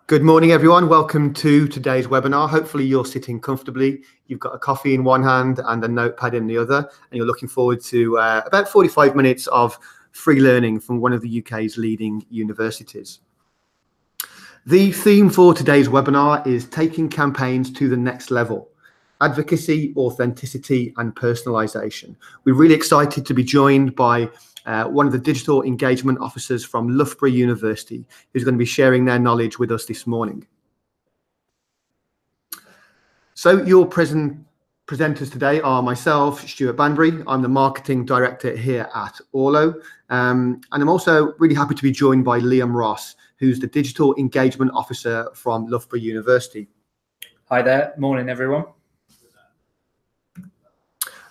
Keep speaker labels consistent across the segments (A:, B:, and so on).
A: Good morning, everyone. Welcome to today's webinar. Hopefully you're sitting comfortably. You've got a coffee in one hand and a notepad in the other, and you're looking forward to about 45 minutes of free learning from one of the UK's leading universities. The theme for today's webinar is taking campaigns to the next level: advocacy, authenticity, and personalisation. We're really excited to be joined by one of the digital engagement officers from Loughborough University, who's going to be sharing their knowledge with us this morning. So your presenters today are myself, Stuart Banbury. I'm the marketing director here at Orlo, and I'm also really happy to be joined by Liam Ross, who's the digital engagement officer from Loughborough University.
B: Hi there, morning everyone.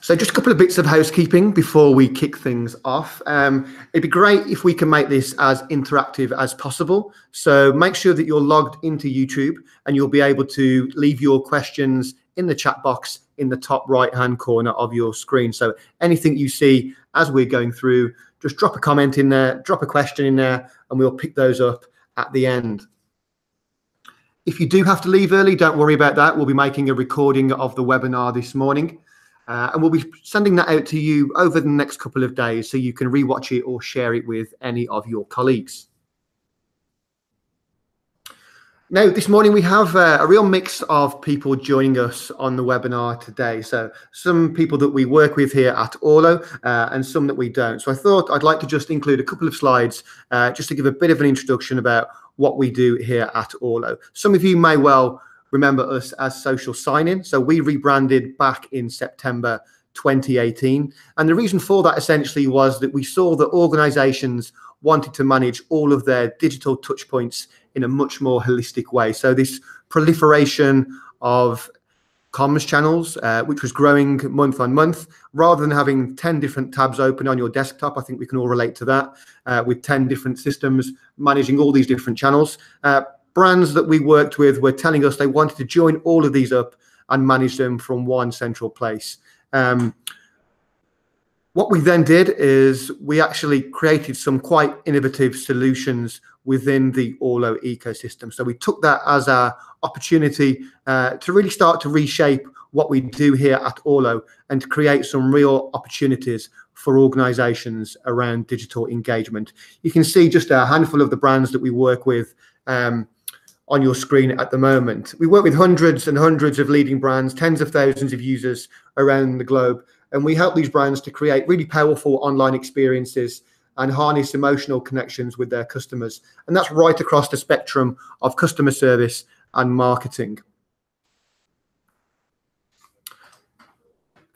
A: So just a couple of bits of housekeeping before we kick things off. It'd be great if we can make this as interactive as possible. So make sure that you're logged into YouTube and you'll be able to leave your questions in the chat box in the top right-hand corner of your screen. So anything you see as we're going through, just drop a comment in there, drop a question in there, and we'll pick those up at the end. If you do have to leave early, don't worry about that. We'll be making a recording of the webinar this morning. And we'll be sending that out to you over the next couple of days so you can rewatch it or share it with any of your colleagues. Now, this morning we have a real mix of people joining us on the webinar today. So some people that we work with here at Orlo and some that we don't. So I thought I'd like to just include a couple of slides just to give a bit of an introduction about what we do here at Orlo. Some of you may well remember us as Social Sign-In. So we rebranded back in September 2018. And the reason for that essentially was that we saw that organizations wanted to manage all of their digital touch points in a much more holistic way. So this proliferation of comms channels, which was growing month on month, rather than having 10 different tabs open on your desktop, I think we can all relate to that, with 10 different systems managing all these different channels. Brands that we worked with were telling us they wanted to join all of these up and manage them from one central place. What we then did is we actually created some quite innovative solutions within the Orlo ecosystem. So we took that as our opportunity to really start to reshape what we do here at Orlo and to create some real opportunities for organizations around digital engagement. You can see just a handful of the brands that we work with on your screen at the moment. We work with hundreds and hundreds of leading brands, tens of thousands of users around the globe, and we help these brands to create really powerful online experiences and harness emotional connections with their customers. And that's right across the spectrum of customer service and marketing.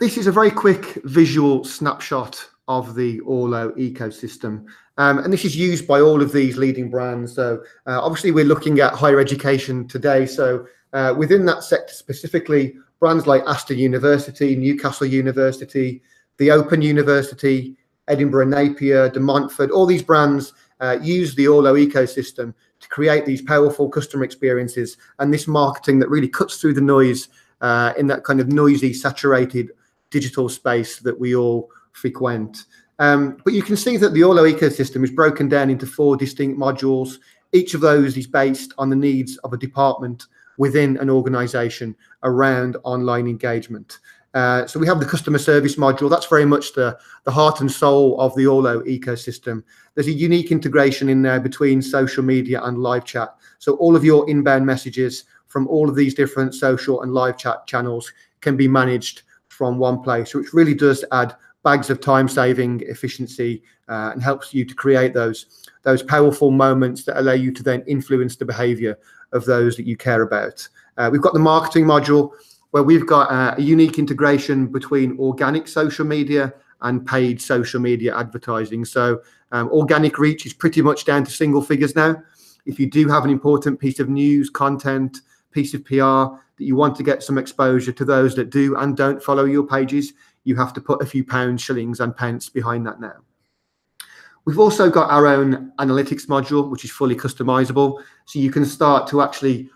A: This is a very quick visual snapshot of the Orlo ecosystem. And this is used by all of these leading brands. So obviously we're looking at higher education today. So within that sector specifically, brands like Astor University, Newcastle University, the Open University, Edinburgh Napier, De Montfort, all these brands use the Orlo ecosystem to create these powerful customer experiences and this marketing that really cuts through the noise in that kind of noisy, saturated digital space that we all frequent. But you can see that the Orlo ecosystem is broken down into 4 distinct modules. Each of those is based on the needs of a department within an organization around online engagement. So we have the customer service module. That's very much the heart and soul of the Orlo ecosystem. There's a unique integration in there between social media and live chat. So all of your inbound messages from all of these different social and live chat channels can be managed from one place, which really does add bags of time-saving efficiency and helps you to create those powerful moments that allow you to then influence the behavior of those that you care about. We've got the marketing module where we've got a unique integration between organic social media and paid social media advertising. So organic reach is pretty much down to single figures now. If you do have an important piece of news, content, piece of PR that you want to get some exposure to those that do and don't follow your pages, you have to put a few pounds, shillings and pence behind that now. We've also got our own analytics module, which is fully customizable. So you can start to actually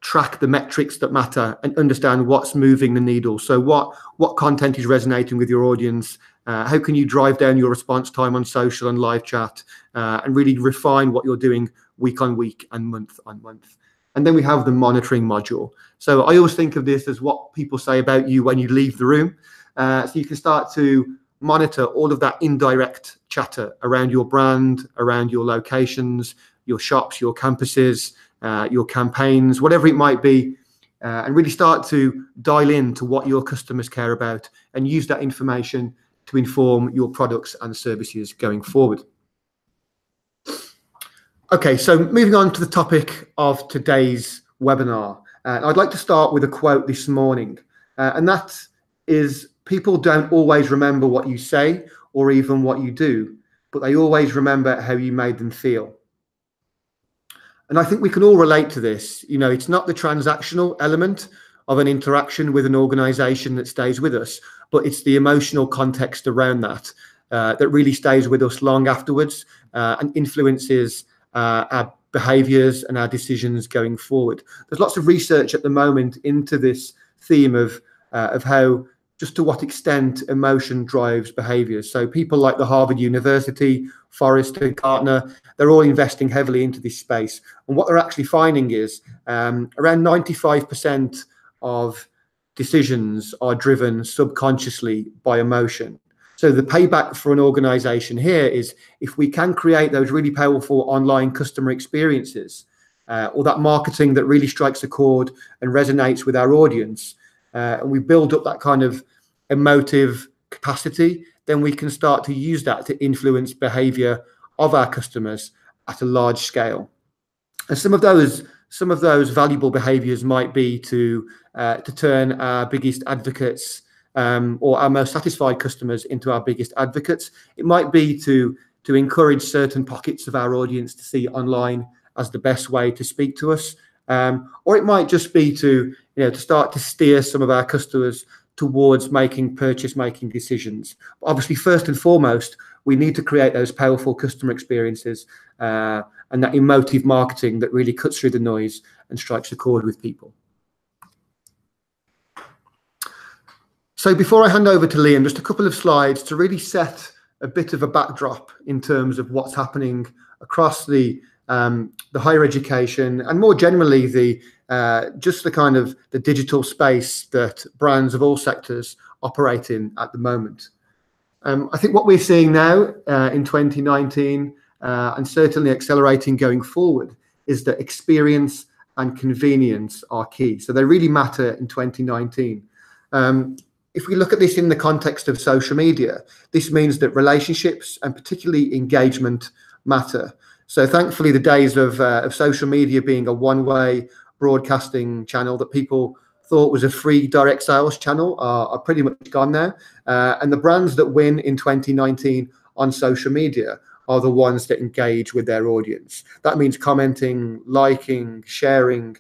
A: track the metrics that matter and understand what's moving the needle. So what content is resonating with your audience? How can you drive down your response time on social and live chat and really refine what you're doing week on week and month on month? And then we have the monitoring module. So I always think of this as what people say about you when you leave the room. So you can start to monitor all of that indirect chatter around your brand, around your locations, your shops, your campuses, your campaigns, whatever it might be, and really start to dial in to what your customers care about and use that information to inform your products and services going forward. Okay, so moving on to the topic of today's webinar. I'd like to start with a quote this morning, and that is, people don't always remember what you say or even what you do, but they always remember how you made them feel. And I think we can all relate to this. You know, it's not the transactional element of an interaction with an organization that stays with us, but it's the emotional context around that that really stays with us long afterwards and influences our behaviors and our decisions going forward. There's lots of research at the moment into this theme of how, just to what extent emotion drives behaviors. So people like the Harvard University, Forrester, Gartner, they're all investing heavily into this space. And what they're actually finding is around 95% of decisions are driven subconsciously by emotion. So the payback for an organization here is, if we can create those really powerful online customer experiences, or that marketing that really strikes a chord and resonates with our audience, and we build up that kind of emotive capacity, then we can start to use that to influence behavior of our customers at a large scale. And some of those valuable behaviors might be to turn our biggest advocates or our most satisfied customers into our biggest advocates. It might be to encourage certain pockets of our audience to see online as the best way to speak to us, or it might just be to start to steer some of our customers towards making purchase-making decisions. But obviously, first and foremost, we need to create those powerful customer experiences and that emotive marketing that really cuts through the noise and strikes a chord with people. So before I hand over to Liam, just a couple of slides to really set a bit of a backdrop in terms of what's happening across the higher education and more generally just the kind of the digital space that brands of all sectors operate in at the moment. I think what we're seeing now in 2019 and certainly accelerating going forward is that experience and convenience are key. So they really matter in 2019. If we look at this in the context of social media, this means that relationships and particularly engagement matter. So thankfully, the days of social media being a one-way broadcasting channel that people thought was a free direct sales channel are pretty much gone now. And the brands that win in 2019 on social media are the ones that engage with their audience. That means commenting, liking, sharing,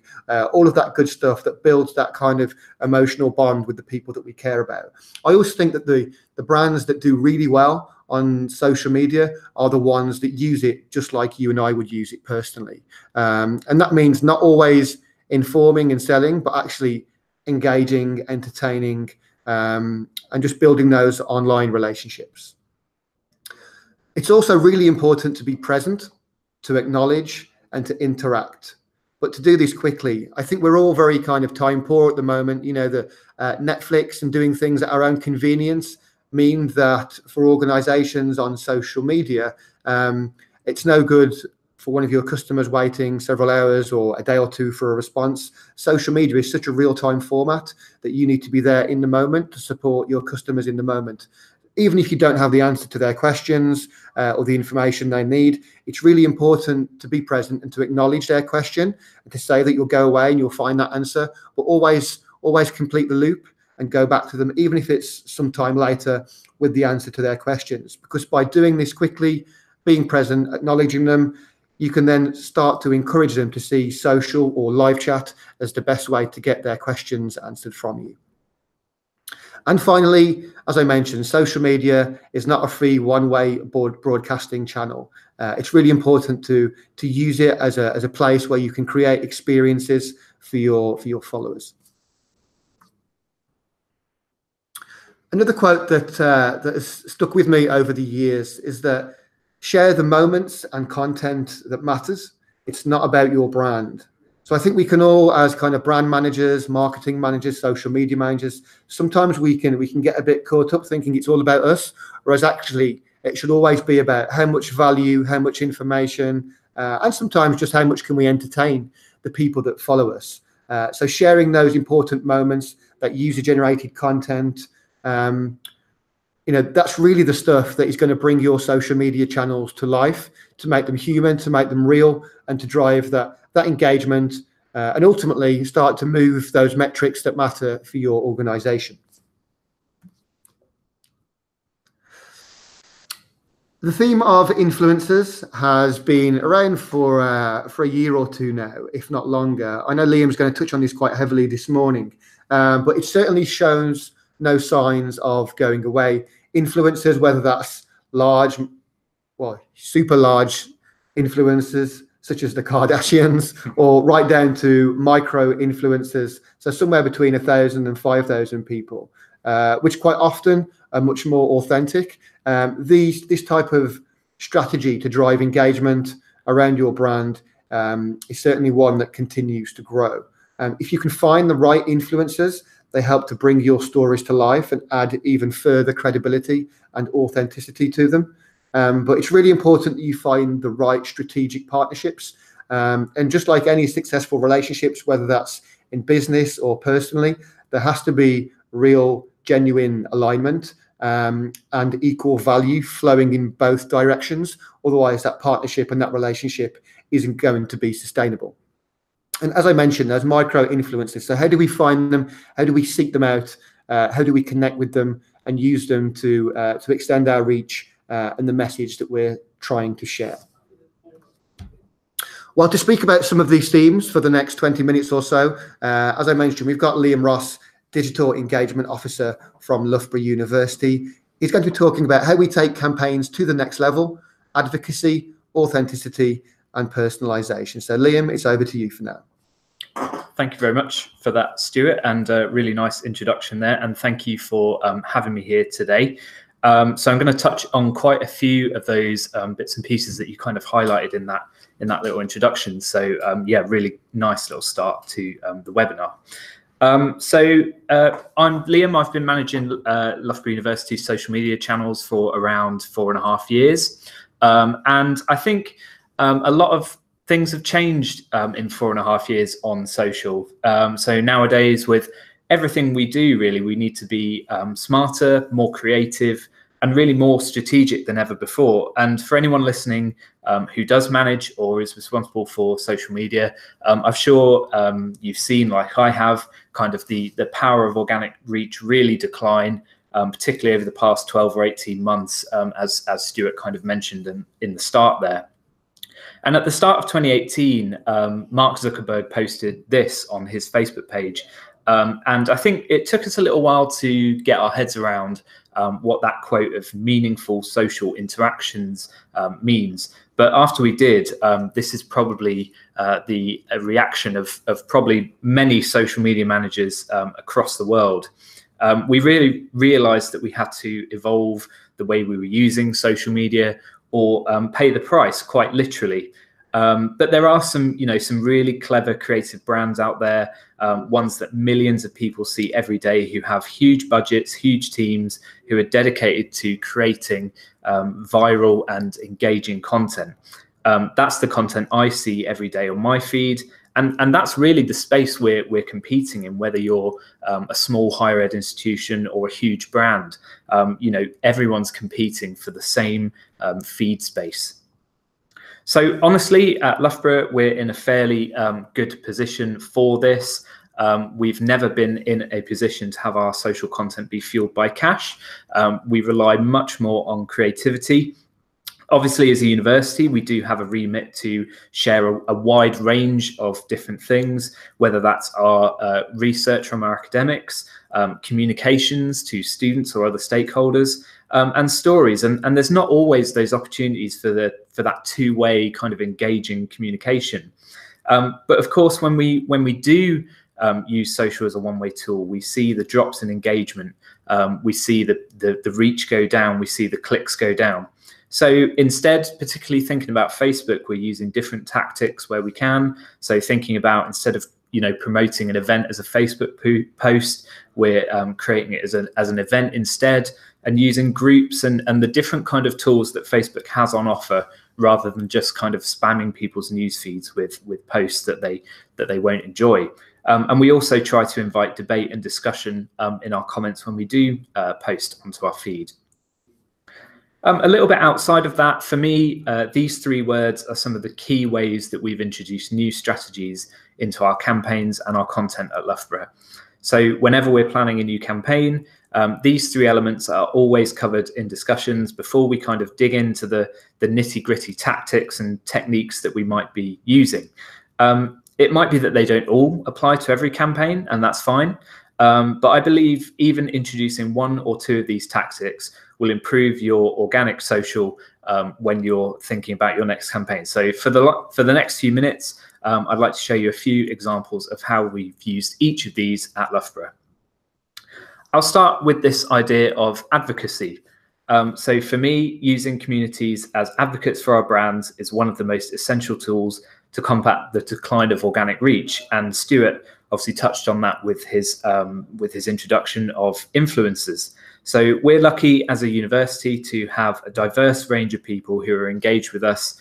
A: all of that good stuff that builds that kind of emotional bond with the people that we care about. I always think that the brands that do really well on social media are the ones that use it just like you and I would use it personally. And that means not always informing and selling, but actually engaging, entertaining, and just building those online relationships. It's also really important to be present, to acknowledge, and to interact. But to do this quickly, I think we're all very kind of time poor at the moment. You know, the Netflix and doing things at our own convenience mean that for organizations on social media, it's no good for one of your customers waiting several hours or a day or two for a response. Social media is such a real-time format that you need to be there in the moment to support your customers in the moment. Even if you don't have the answer to their questions or the information they need, it's really important to be present and to acknowledge their question and to say that you'll go away and you'll find that answer, but always complete the loop and go back to them, even if it's some time later, with the answer to their questions. Because by doing this quickly, being present, acknowledging them, you can then start to encourage them to see social or live chat as the best way to get their questions answered from you. And finally, as I mentioned, social media is not a free one-way broadcasting channel. It's really important to use it as a place where you can create experiences for your followers. Another quote that has stuck with me over the years is that share the moments and content that matters. It's not about your brand. So I think we can all, as kind of brand managers, marketing managers, social media managers, sometimes we can get a bit caught up thinking it's all about us, whereas actually it should always be about how much value, how much information, and sometimes just how much can we entertain the people that follow us. So sharing those important moments, that user-generated content, that's really the stuff that is going to bring your social media channels to life, to make them human, to make them real, and to drive that engagement, and ultimately start to move those metrics that matter for your organization. The theme of influencers has been around for a year or two now, if not longer. I know Liam's going to touch on this quite heavily this morning, but it certainly shows no signs of going away. Influencers, whether that's super large influencers such as the Kardashians, or right down to micro influencers, so somewhere between 1,000 and 5,000 people, which quite often are much more authentic. This type of strategy to drive engagement around your brand is certainly one that continues to grow. If you can find the right influencers, they help to bring your stories to life and add even further credibility and authenticity to them. But it's really important that you find the right strategic partnerships. And just like any successful relationships, whether that's in business or personally, there has to be real, genuine alignment and equal value flowing in both directions. Otherwise, that partnership and that relationship isn't going to be sustainable. And as I mentioned, there's micro influencers. So how do we find them? How do we seek them out? How do we connect with them and use them to extend our reach and the message that we're trying to share? Well, to speak about some of these themes for the next 20 minutes or so, as I mentioned, we've got Liam Ross, Digital Engagement Officer from Loughborough University. He's going to be talking about how we take campaigns to the next level: advocacy, authenticity, and personalisation. So Liam, it's over to you for now.
B: Thank you very much for that, Stuart, and a really nice introduction there. And thank you for having me here today. So I'm going to touch on quite a few of those bits and pieces that you kind of highlighted in that little introduction. So yeah, really nice little start to the webinar. So I'm Liam. I've been managing Loughborough University's social media channels for around 4.5 years. And I think a lot of things have changed in 4.5 years on social. So nowadays, with everything we do, really, we need to be smarter, more creative, and really more strategic than ever before. And for anyone listening who does manage or is responsible for social media, I'm sure you've seen, like I have, kind of the power of organic reach really decline, particularly over the past 12 or 18 months, as Stuart kind of mentioned in the start there. And at the start of 2018, Mark Zuckerberg posted this on his Facebook page. And I think it took us a little while to get our heads around what that quote of meaningful social interactions means. But after we did, this is probably the reaction of probably many social media managers across the world. We really realized that we had to evolve the way we were using social media, or pay the price, quite literally. But there are some really clever creative brands out there, ones that millions of people see every day, who have huge budgets, huge teams, who are dedicated to creating viral and engaging content. That's the content I see every day on my feed. And that's really the space we're competing in, whether you're a small higher ed institution or a huge brand. Everyone's competing for the same feed space. So honestly, at Loughborough, we're in a fairly good position for this. We've never been in a position to have our social content be fueled by cash. We rely much more on creativity. Obviously, as a university, we do have a remit to share a wide range of different things, whether that's our research from our academics, communications to students or other stakeholders, and stories. And there's not always those opportunities for that two-way kind of engaging communication. But of course, when we do use social as a one-way tool, we see the drops in engagement, we see the reach go down, we see the clicks go down. So instead, particularly thinking about Facebook, we're using different tactics where we can. So thinking about, instead of promoting an event as a Facebook post, we're creating it as an event instead, and using groups and the different kind of tools that Facebook has on offer, rather than just kind of spamming people's news feeds with posts that they won't enjoy. And we also try to invite debate and discussion in our comments when we do post onto our feed. A little bit outside of that, for me, these 3 words are some of the key ways that we've introduced new strategies into our campaigns and our content at Loughborough. So whenever we're planning a new campaign, these 3 elements are always covered in discussions before we kind of dig into the nitty-gritty tactics and techniques that we might be using. It might be that they don't all apply to every campaign, and that's fine. But I believe even introducing 1 or 2 of these tactics will improve your organic social when you're thinking about your next campaign. So for the next few minutes, I'd like to show you a few examples of how we've used each of these at Loughborough. I'll start with this idea of advocacy. So for me, using communities as advocates for our brands is one of the most essential tools to combat the decline of organic reach. And Stuart obviously touched on that with his introduction of influencers. So we're lucky as a university to have a diverse range of people who are engaged with us,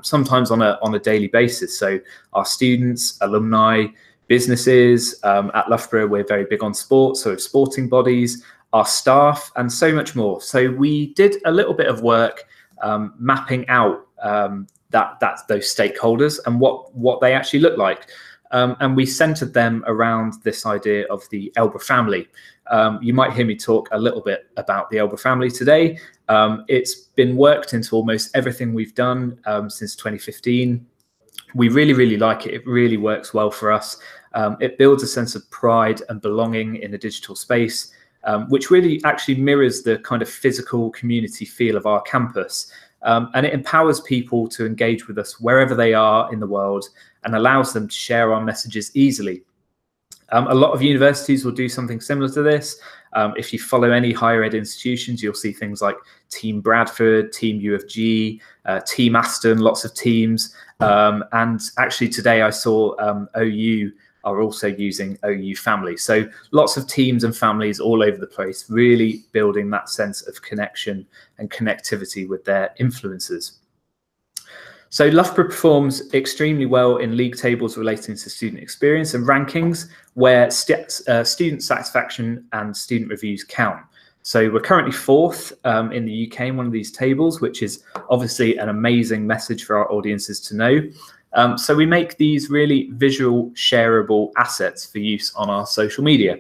B: sometimes on a daily basis. So our students, alumni, businesses. At Loughborough, we're very big on sports, so sporting bodies, our staff, and so much more. So we did a little bit of work mapping out those stakeholders and what they actually look like. And we centered them around this idea of the Elba family. You might hear me talk a little bit about the Elba family today. It's been worked into almost everything we've done since 2015. We really, really like it. It really works well for us. It builds a sense of pride and belonging in a digital space, which really actually mirrors the kind of physical community feel of our campus. And it empowers people to engage with us wherever they are in the world and allows them to share our messages easily. A lot of universities will do something similar to this. If you follow any higher ed institutions, you'll see things like Team Bradford, Team U of G, Team Aston, lots of teams. And actually today I saw OU are also using OU family. So lots of teams and families all over the place, really building that sense of connection and connectivity with their influencers. So Loughborough performs extremely well in league tables relating to student experience and rankings where student satisfaction and student reviews count. So we're currently 4th in the UK in one of these tables, which is obviously an amazing message for our audiences to know. So we make these really visual, shareable assets for use on our social media.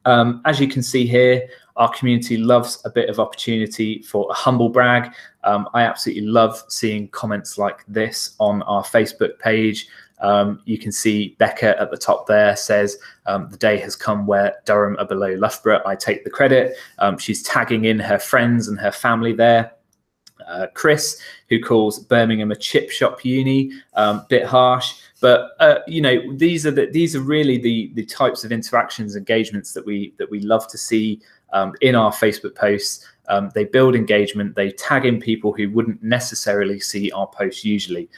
B: As you can see here, our community loves a bit of opportunity for a humble brag. I absolutely love seeing comments like this on our Facebook page. You can see Becca at the top there says, the day has come where Durham are below Loughborough. I take the credit. She's tagging in her friends and her family there. Chris, who calls Birmingham a chip shop uni, bit harsh, but you know, these are really the types of interactions, engagements that we love to see in our Facebook posts. They build engagement. They tag in people who wouldn't necessarily see our posts usually.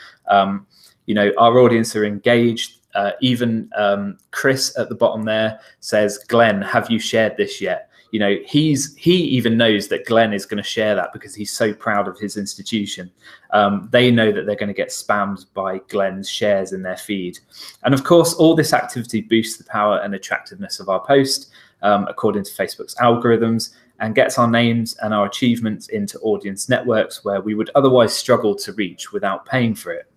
B: You know, our audience are engaged. Even Chris at the bottom there says, Glenn, have you shared this yet? You know, he even knows that Glenn is going to share that because he's so proud of his institution. They know that they're going to get spammed by Glenn's shares in their feed. And of course, all this activity boosts the power and attractiveness of our post, according to Facebook's algorithms, and gets our names and our achievements into audience networks where we would otherwise struggle to reach without paying for it.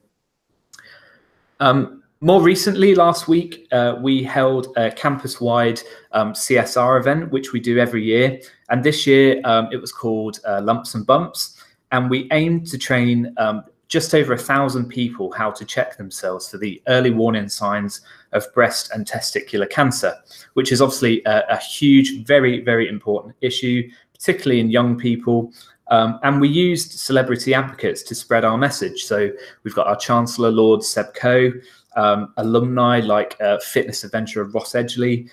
B: More recently, last week, we held a campus-wide CSR event, which we do every year. And this year, it was called Lumps and Bumps. And we aimed to train just over 1,000 people how to check themselves for the early warning signs of breast and testicular cancer, which is obviously a huge, very, very important issue, particularly in young people. And we used celebrity advocates to spread our message. So we've got our Chancellor, Lord Seb Coe, alumni like fitness adventurer Ross Edgley,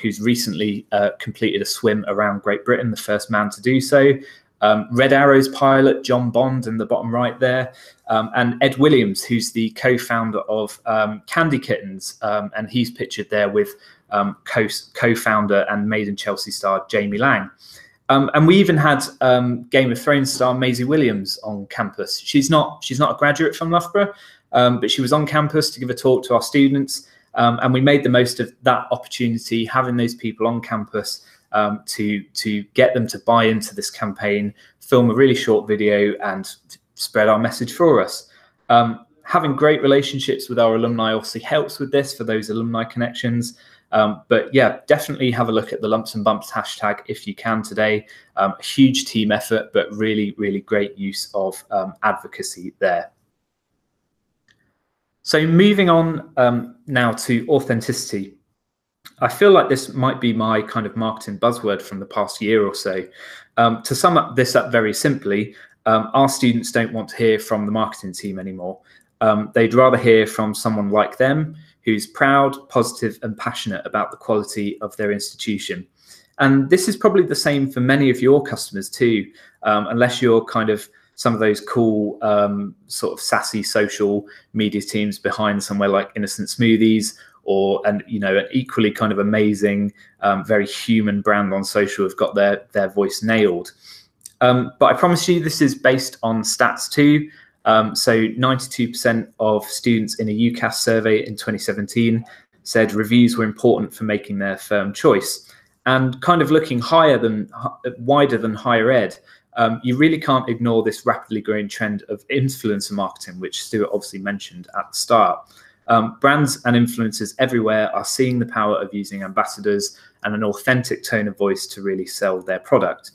B: who's recently completed a swim around Great Britain, the first man to do so. Red Arrow's pilot, John Bond, in the bottom right there, and Ed Williams, who's the co-founder of Candy Kittens, and he's pictured there with co-founder and Made in Chelsea star Jamie Lang. And we even had Game of Thrones star Maisie Williams on campus. She's not a graduate from Loughborough, but she was on campus to give a talk to our students, and we made the most of that opportunity, having those people on campus to get them to buy into this campaign, film a really short video, and spread our message for us. Having great relationships with our alumni obviously helps with this for those alumni connections. But yeah, definitely have a look at the Lumps and Bumps hashtag if you can today. A huge team effort, but really, really great use of advocacy there. So moving on now to authenticity. I feel like this might be my kind of marketing buzzword from the past year or so. To sum this up very simply, our students don't want to hear from the marketing team anymore. They'd rather hear from someone like them who's proud, positive, and passionate about the quality of their institution. And this is probably the same for many of your customers too, unless you're kind of some of those cool sort of sassy social media teams behind somewhere like Innocent Smoothies, or an equally kind of amazing, very human brand on social have got their voice nailed. But I promise you, this is based on stats too. So 92% of students in a UCAS survey in 2017 said reviews were important for making their firm choice. And kind of looking wider than higher ed, you really can't ignore this rapidly growing trend of influencer marketing, which Stuart obviously mentioned at the start. Brands and influencers everywhere are seeing the power of using ambassadors and an authentic tone of voice to really sell their product.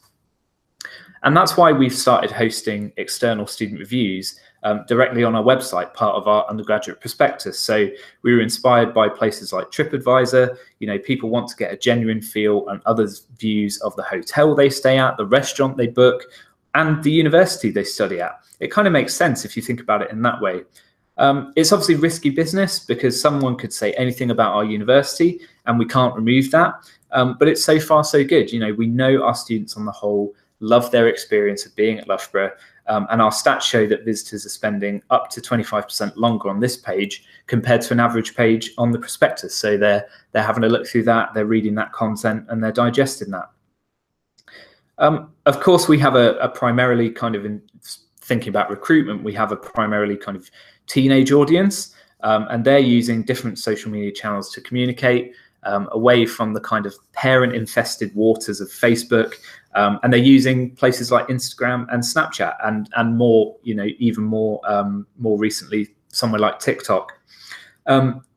B: And that's why we've started hosting external student reviews directly on our website, part of our undergraduate prospectus. So we were inspired by places like TripAdvisor. People want to get a genuine feel and others' views of the hotel they stay at, the restaurant they book, and the university they study at. It kind of makes sense if you think about it in that way. It's obviously risky business because someone could say anything about our university and we can't remove that. But it's so far so good. We know our students on the whole love their experience of being at Loughborough, and our stats show that visitors are spending up to 25% longer on this page compared to an average page on the prospectus. So they're having a look through that, they're reading that content, and they're digesting that. Of course, we have a primarily kind of, in thinking about recruitment, we have a primarily kind of teenage audience, and they're using different social media channels to communicate away from the kind of parent-infested waters of Facebook. And they're using places like Instagram and Snapchat, and more, even more recently, somewhere like TikTok.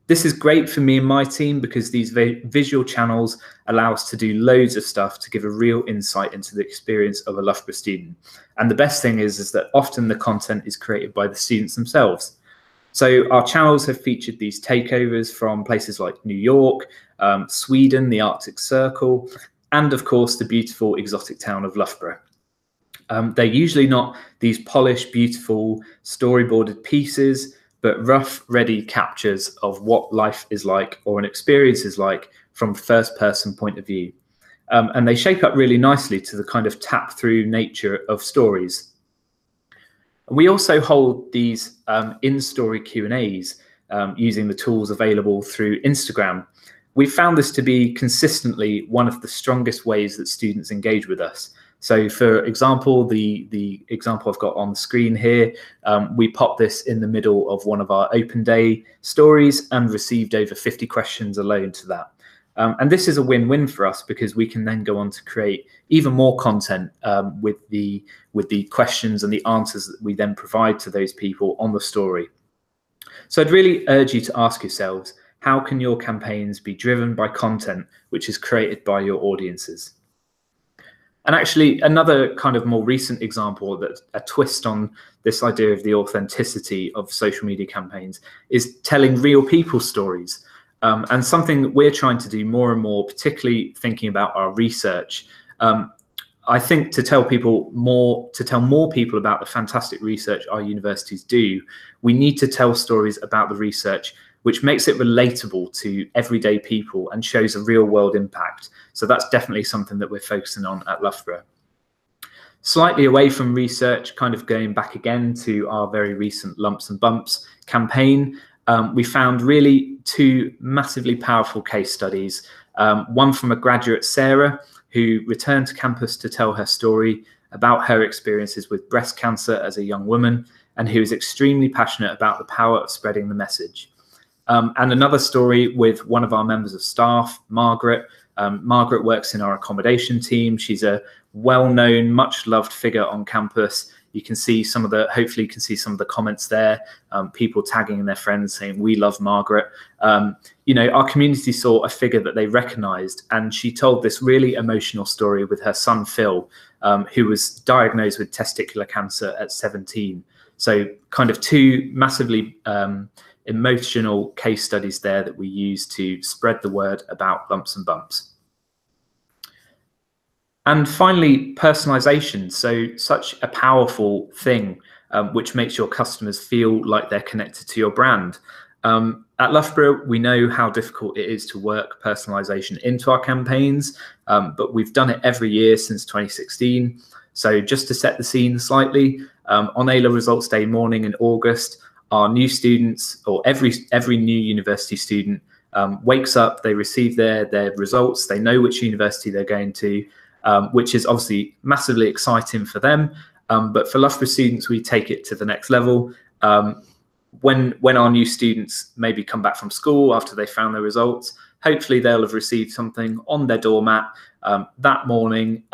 B: This is great for me and my team because these visual channels allow us to do loads of stuff to give a real insight into the experience of a Loughborough student. And the best thing is that often the content is created by the students themselves. So our channels have featured these takeovers from places like New York, Sweden, the Arctic Circle, and of course the beautiful exotic town of Loughborough. They're usually not these polished, beautiful, storyboarded pieces, but rough, ready captures of what life is like or an experience is like from first-person point of view. And they shape up really nicely to the kind of tap-through nature of stories. We also hold these in-story Q&As using the tools available through Instagram. We found this to be consistently one of the strongest ways that students engage with us. So for example, the example I've got on the screen here, we popped this in the middle of one of our open day stories and received over 50 questions alone to that. And this is a win-win for us because we can then go on to create even more content with the questions and the answers that we then provide to those people on the story. So I'd really urge you to ask yourselves, how can your campaigns be driven by content which is created by your audiences? And actually, another kind of more recent example, that a twist on this idea of the authenticity of social media campaigns, is telling real people stories. And something that we're trying to do more and more, particularly thinking about our research. I think to tell more people about the fantastic research our universities do, we need to tell stories about the research which makes it relatable to everyday people and shows a real world impact. So that's definitely something that we're focusing on at Loughborough. Slightly away from research, kind of going back again to our very recent Lumps and Bumps campaign, we found really two massively powerful case studies. One from a graduate, Sarah, who returned to campus to tell her story about her experiences with breast cancer as a young woman, and who is extremely passionate about the power of spreading the message. And another story with one of our members of staff, Margaret. Margaret works in our accommodation team. She's a well-known, much-loved figure on campus. You can see some of the, hopefully you can see some of the comments there, people tagging their friends saying, "We love Margaret." You know, our community saw a figure that they recognized, and she told this really emotional story with her son, Phil, who was diagnosed with testicular cancer at 17. So kind of two massively emotional case studies there that we use to spread the word about lumps and bumps. And finally, personalisation. So such a powerful thing which makes your customers feel like they're connected to your brand. At Loughborough, we know how difficult it is to work personalisation into our campaigns, but we've done it every year since 2016. So just to set the scene slightly, on A-level results day morning in August, our new students, or every new university student, wakes up, they receive their results, they know which university they're going to, which is obviously massively exciting for them. But for Loughborough students, we take it to the next level. When our new students maybe come back from school after they found their results, hopefully they'll have received something on their doormat that morning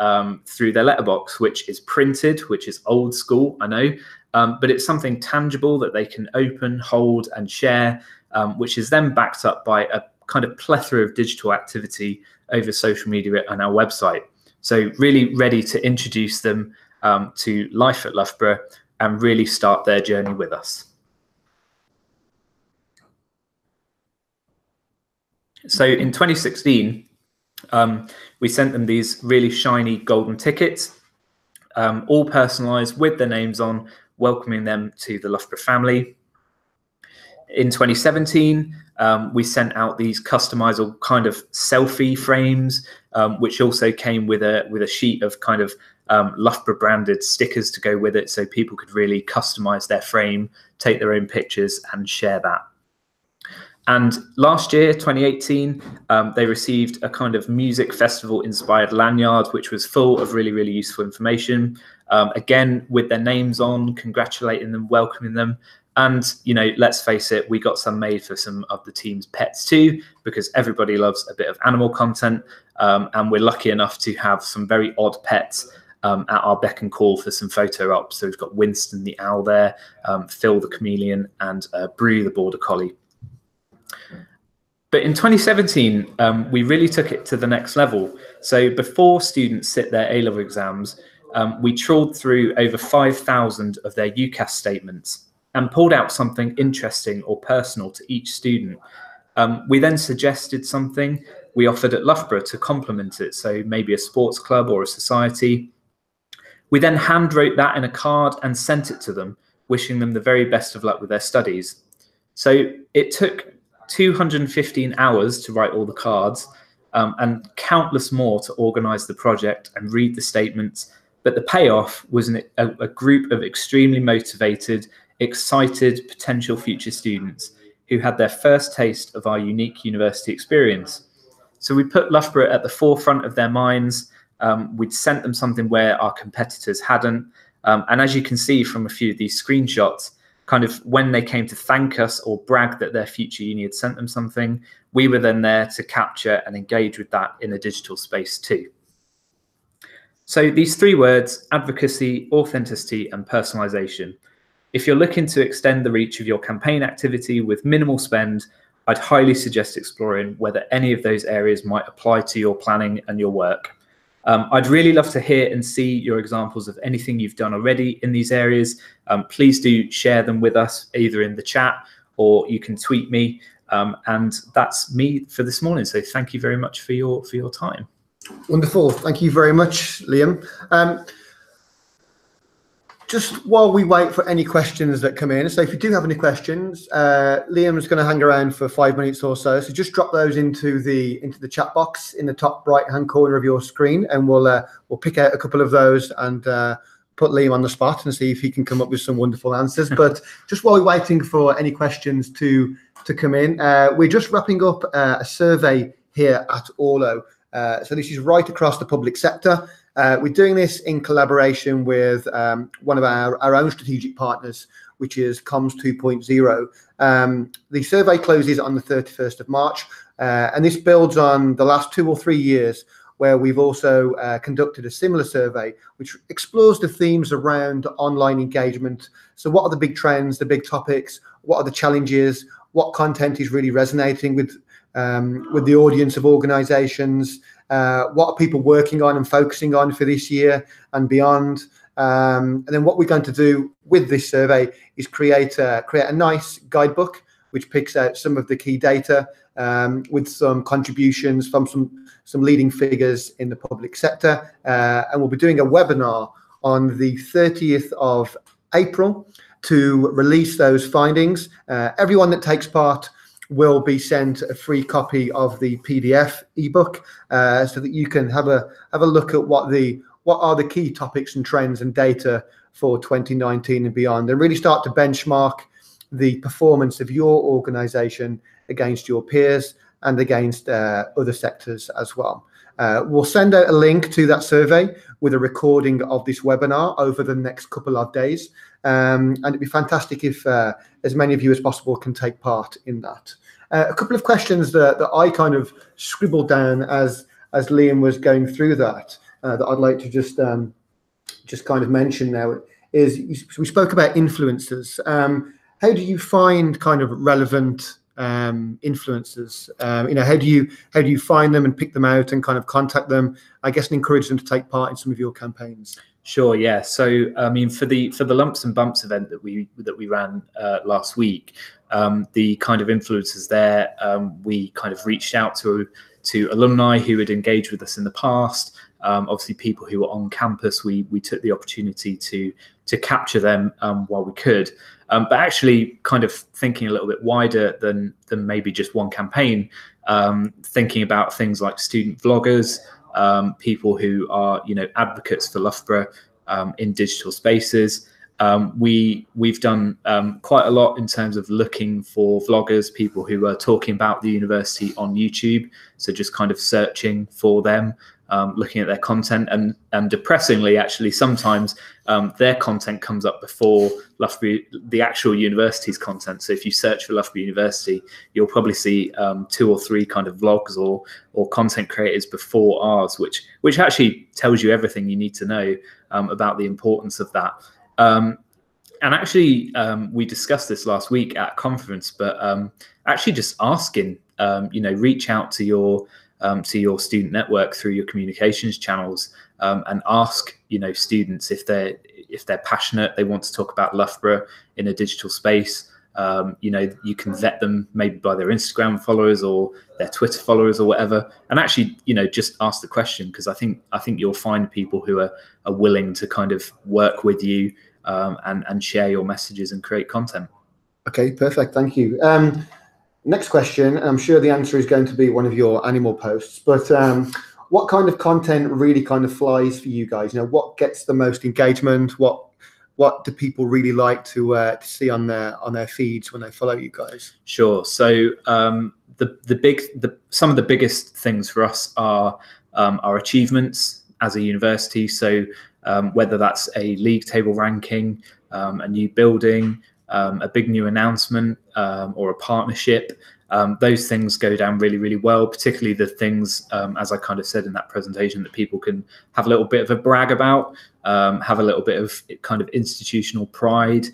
B: through their letterbox, which is printed, which is old school, I know, but it's something tangible that they can open, hold and share, which is then backed up by a kind of plethora of digital activity over social media and our website. So really ready to introduce them to life at Loughborough and really start their journey with us. So in 2016, we sent them these really shiny golden tickets, all personalised with their names on, welcoming them to the Loughborough family. In 2017, we sent out these customizable kind of selfie frames, which also came with a sheet of kind of Loughborough branded stickers to go with it, so people could really customize their frame, take their own pictures and share that. And last year, 2018, they received a kind of music festival inspired lanyard, which was full of really, really useful information. Again, with their names on, congratulating them, welcoming them. And, you know, let's face it, we got some made for some of the team's pets too, because everybody loves a bit of animal content. And we're lucky enough to have some very odd pets at our beck and call for some photo ops. So we've got Winston the owl there, Phil the chameleon, and Brew the border collie. But in 2017, we really took it to the next level. So before students sit their A-level exams, we trawled through over 5,000 of their UCAS statements and pulled out something interesting or personal to each student. We then suggested something we offered at Loughborough to complement it, so maybe a sports club or a society. We then hand wrote that in a card and sent it to them, wishing them the very best of luck with their studies. So it took 215 hours to write all the cards and countless more to organise the project and read the statements. But the payoff was a group of extremely motivated, excited potential future students who had their first taste of our unique university experience. So we put Loughborough at the forefront of their minds. We'd sent them something where our competitors hadn't. And as you can see from a few of these screenshots, kind of when they came to thank us or brag that their future uni had sent them something, we were then there to capture and engage with that in a digital space too. So these three words, advocacy, authenticity, and personalisation. If you're looking to extend the reach of your campaign activity with minimal spend, I'd highly suggest exploring whether any of those areas might apply to your planning and your work. I'd really love to hear and see your examples of anything you've done already in these areas. Please do share them with us either in the chat or you can tweet me. And that's me for this morning. So thank you very much for your time.
A: just while we wait for any questions that come in, so if you do have any questions, Liam's going to hang around for 5 minutes or so. So just drop those into the chat box in the top right-hand corner of your screen, and we'll pick out a couple of those and put Liam on the spot and see if he can come up with some wonderful answers. But just while we're waiting for any questions to come in, we're just wrapping up a survey here at Orlo. So this is right across the public sector. We're doing this in collaboration with one of our own strategic partners, which is Comms 2.0. The survey closes on the 31st of March, and this builds on the last 2 or 3 years where we've also conducted a similar survey, which explores the themes around online engagement. So what are the big trends, the big topics? What are the challenges? What content is really resonating with the audience of organizations? What are people working on and focusing on for this year and beyond? And then what we're going to do with this survey is create a nice guidebook which picks out some of the key data with some contributions from some leading figures in the public sector. And we'll be doing a webinar on the 30th of April to release those findings. Everyone that takes part will be sent a free copy of the PDF ebook, so that you can have a look at what are the key topics and trends and data for 2019 and beyond, and really start to benchmark the performance of your organization against your peers and against other sectors as well. We'll send out a link to that survey with a recording of this webinar over the next couple of days, and it'd be fantastic if as many of you as possible can take part in that. A couple of questions that I kind of scribbled down as Liam was going through that I'd like to just kind of mention now is, we spoke about influencers. How do you find kind of relevant influencers? How do you find them and pick them out and kind of contact them, I guess, and encourage them to take part in some of your campaigns?
B: Sure, yeah. So I mean, for the Lumps and Bumps event that we ran last week, the kind of influencers there, we kind of reached out to alumni who had engaged with us in the past. Obviously, people who were on campus, we took the opportunity to capture them while we could. But actually, kind of thinking a little bit wider than maybe just one campaign, thinking about things like student vloggers, people who are advocates for Loughborough in digital spaces. We've done quite a lot in terms of looking for vloggers, people who are talking about the university on YouTube. So just kind of searching for them, looking at their content, and depressingly, actually, sometimes their content comes up before Loughborough, the actual university's content. So if you search for Loughborough University, you'll probably see 2 or 3 kind of vlogs or content creators before ours, which actually tells you everything you need to know about the importance of that. And actually, we discussed this last week at a conference, but actually just asking, reach out to your student network through your communications channels, and ask students if they're passionate, they want to talk about Loughborough in a digital space. You can vet them maybe by their Instagram followers or their Twitter followers or whatever, and actually just ask the question, because I think you'll find people who are willing to kind of work with you and share your messages and create content.
A: Okay, perfect, thank you. Next question, I'm sure the answer is going to be one of your animal posts, but what kind of content really kind of flies for you guys? What gets the most engagement? What do people really like to see on their feeds when they follow you guys?
B: Sure. So some of the biggest things for us are our achievements as a university. So whether that's a league table ranking, a new building, a big new announcement, or a partnership, those things go down really, really well, particularly the things, as I kind of said in that presentation, that people can have a little bit of a brag about, have a little bit of kind of institutional pride,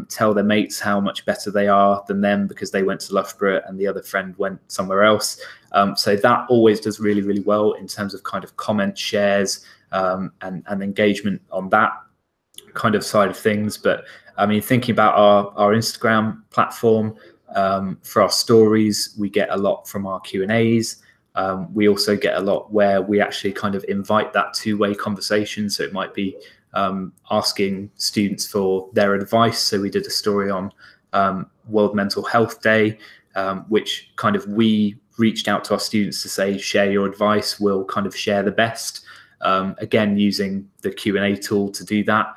B: tell their mates how much better they are than them because they went to Loughborough and the other friend went somewhere else. So that always does really, really well in terms of kind of comments, shares, and engagement on that kind of side of things. But I mean, thinking about our Instagram platform, for our stories, we get a lot from our Q&As. We also get a lot where we actually kind of invite that two-way conversation. So it might be asking students for their advice. So we did a story on World Mental Health Day, which kind of we reached out to our students to say, share your advice, we'll kind of share the best. Again, using the Q&A tool to do that.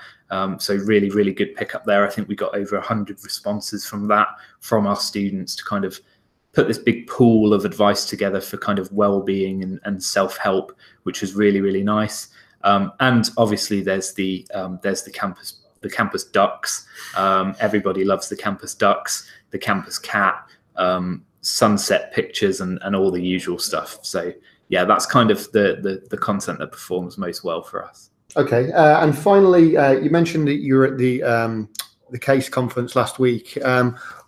B: So really, really good pickup there. I think we got over 100 responses from that, from our students, to kind of put this big pool of advice together for kind of well-being and self-help, which was really, really nice. And obviously there's the campus ducks. Everybody loves the campus ducks, the campus cat, sunset pictures, and all the usual stuff. So yeah, that's kind of the content that performs most well for us.
A: Okay, and finally, you mentioned that you were at the CASE conference last week.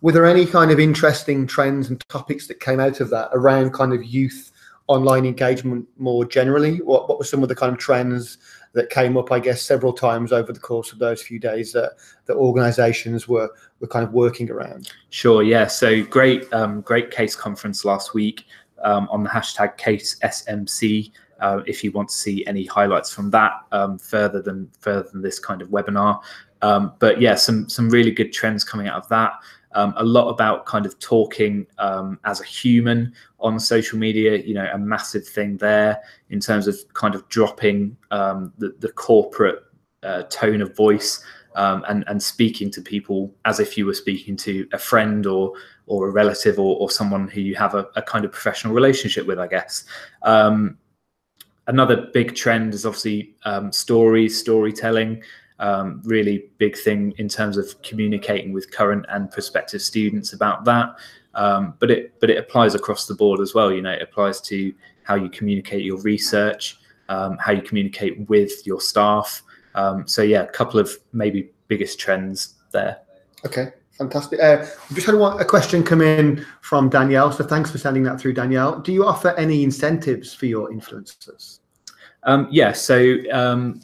A: Were there any kind of interesting trends and topics that came out of that around kind of youth online engagement more generally? What were some of the kind of trends that came up, I guess, several times over the course of those few days that organisations were kind of working around? Sure,
B: yeah. So great CASE conference last week on the hashtag CASESMC. If you want to see any highlights from that further than this kind of webinar. But yeah, some really good trends coming out of that. A lot about kind of talking as a human on social media, you know, a massive thing there in terms of kind of dropping the corporate tone of voice and speaking to people as if you were speaking to a friend or a relative or someone who you have a kind of professional relationship with, I guess. Another big trend is obviously storytelling. Really big thing in terms of communicating with current and prospective students about that. But it applies across the board as well. You know, it applies to how you communicate your research, how you communicate with your staff. So yeah, a couple of maybe biggest trends there. Okay, fantastic. We just had a question come in from Danielle, so thanks for sending that through, Danielle. Do you offer any incentives for your influencers? Yeah, so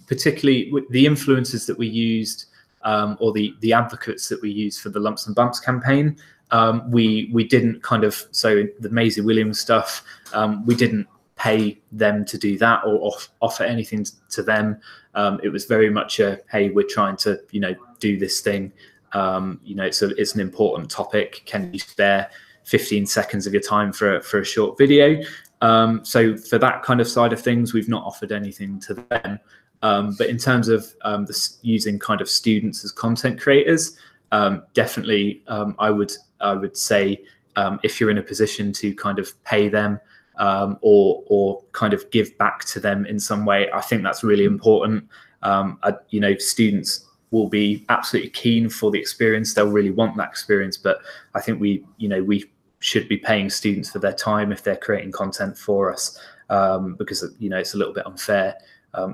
B: particularly with the influencers that we used, or the advocates that we used for the Lumps and Bumps campaign, we didn't kind of, so the Maisie Williams stuff, we didn't pay them to do that or offer anything to them. It was very much a, hey, we're trying to, you know, do this thing. You know, it's an important topic. Can you spare 15 seconds of your time for a short video? So for that kind of side of things, we've not offered anything to them. But in terms of using kind of students as content creators, definitely I would say if you're in a position to kind of pay them or kind of give back to them in some way, I think that's really important. You know, students will be absolutely keen for the experience. They'll really want that experience. But I think we should be paying students for their time if they're creating content for us, because, you know, it's a little bit unfair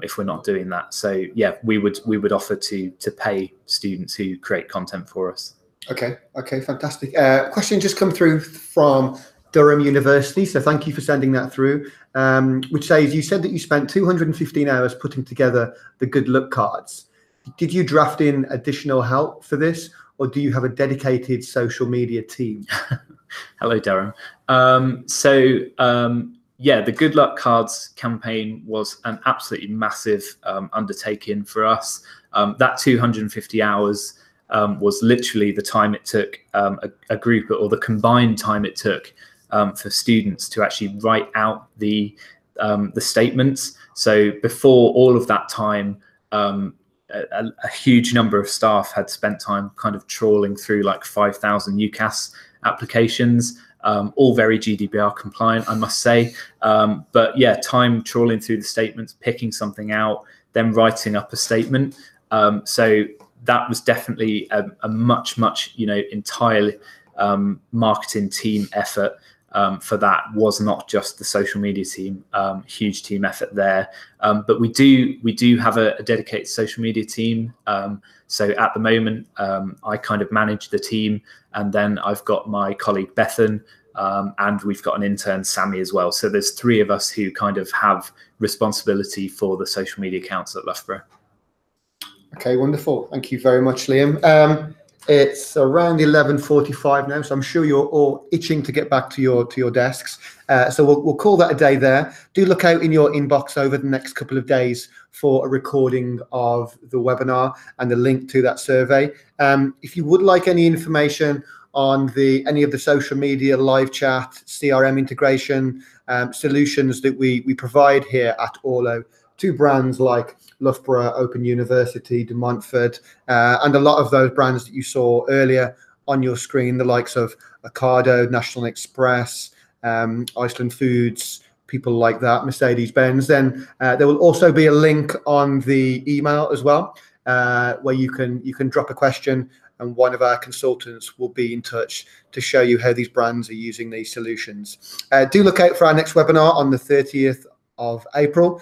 B: if we're not doing that. So yeah, we would offer to pay students who create content for us. Okay, fantastic. Question just come through from Durham University, so thank you for sending that through, which says, you said that you spent 215 hours putting together the good luck cards. Did you draft in additional help for this, or do you have a dedicated social media team? Hello, Durham. Yeah, the Good Luck Cards campaign was an absolutely massive undertaking for us. That 250 hours was literally the time it took a group, or the combined time it took for students to actually write out the statements. So before all of that time, a huge number of staff had spent time kind of trawling through like 5,000 UCAS applications, all very GDPR compliant, I must say. But yeah, time trawling through the statements, picking something out, then writing up a statement. So that was definitely a much, you know, entirely marketing team effort. For that was not just the social media team, huge team effort there. But we do have a dedicated social media team. So at the moment, I kind of manage the team, and then I've got my colleague Bethan, and we've got an intern, Sammy, as well. So there's 3 of us who kind of have responsibility for the social media accounts at Loughborough. Okay, wonderful. Thank you very much, Liam.
A: It's around 11:45 now, so I'm sure you're all itching to get back to your desks. So we'll call that a day there. Do look out in your inbox over the next couple of days for a recording of the webinar and the link to that survey. If you would like any information on any of the social media, live chat, CRM integration solutions that we provide here at Orlo to brands like Loughborough Open University, De Montfort, and a lot of those brands that you saw earlier on your screen, the likes of Ocado, National Express, Iceland Foods, people like that, Mercedes-Benz, then there will also be a link on the email as well, where you can drop a question and one of our consultants will be in touch to show you how these brands are using these solutions. Do look out for our next webinar on the 30th of April,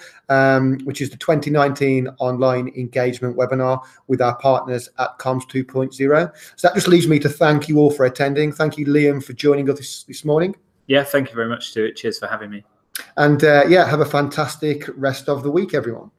A: which is the 2019 online engagement webinar with our partners at Comms 2.0. So that just leaves me to thank you all for attending. Thank you, Liam, for joining us this morning.
B: Yeah, thank you very much, Stuart. Cheers for having me.
A: And yeah, have a fantastic rest of the week, everyone.